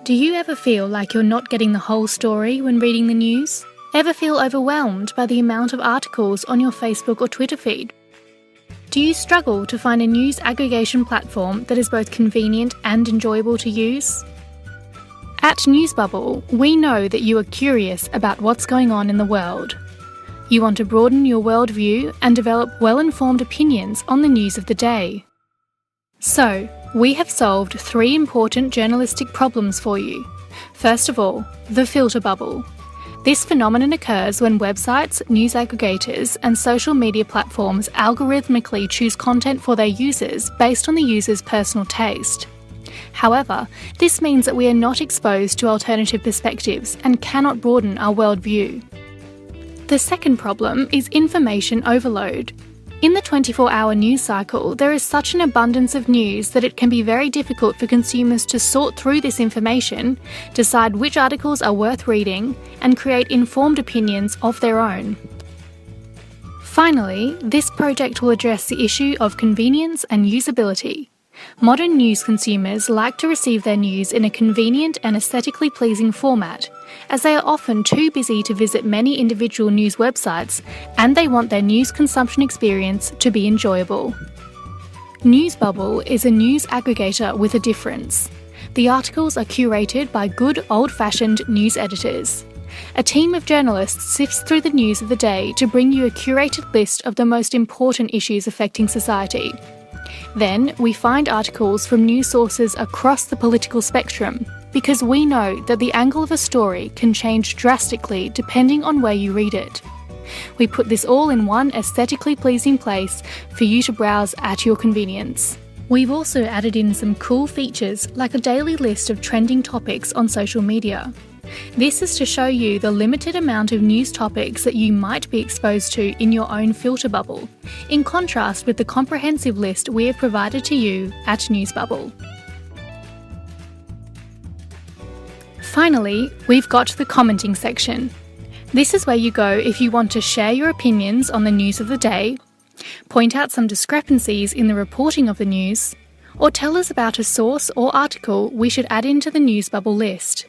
Do you ever feel like you're not getting the whole story when reading the news? Ever feel overwhelmed by the amount of articles on your Facebook or Twitter feed? Do you struggle to find a news aggregation platform that is both convenient and enjoyable to use? At NewsBubble, we know that you are curious about what's going on in the world. You want to broaden your worldview and develop well-informed opinions on the news of the day. So, we have solved 3 important journalistic problems for you. First of all, the filter bubble. This phenomenon occurs when websites, news aggregators, and social media platforms algorithmically choose content for their users based on the user's personal taste. However, this means that we are not exposed to alternative perspectives and cannot broaden our worldview. The second problem is information overload. In the 24-hour news cycle, there is such an abundance of news that it can be very difficult for consumers to sort through this information, decide which articles are worth reading, and create informed opinions of their own. Finally, this project will address the issue of convenience and usability. Modern news consumers like to receive their news in a convenient and aesthetically pleasing format, as they are often too busy to visit many individual news websites, and they want their news consumption experience to be enjoyable. NewsBubble is a news aggregator with a difference. The articles are curated by good old-fashioned news editors. A team of journalists sifts through the news of the day to bring you a curated list of the most important issues affecting society. Then, we find articles from news sources across the political spectrum, because we know that the angle of a story can change drastically depending on where you read it. We put this all in one aesthetically pleasing place for you to browse at your convenience. We've also added in some cool features like a daily list of trending topics on social media. This is to show you the limited amount of news topics that you might be exposed to in your own filter bubble, in contrast with the comprehensive list we have provided to you at NewsBubble. Finally, we've got the commenting section. This is where you go if you want to share your opinions on the news of the day, point out some discrepancies in the reporting of the news, or tell us about a source or article we should add into the NewsBubble list.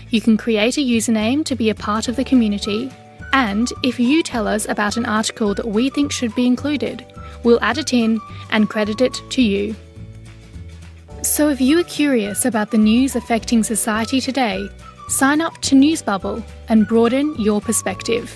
You can create a username to be a part of the community, and if you tell us about an article that we think should be included, we'll add it in and credit it to you. So if you are curious about the news affecting society today, sign up to NewsBubble and broaden your perspective.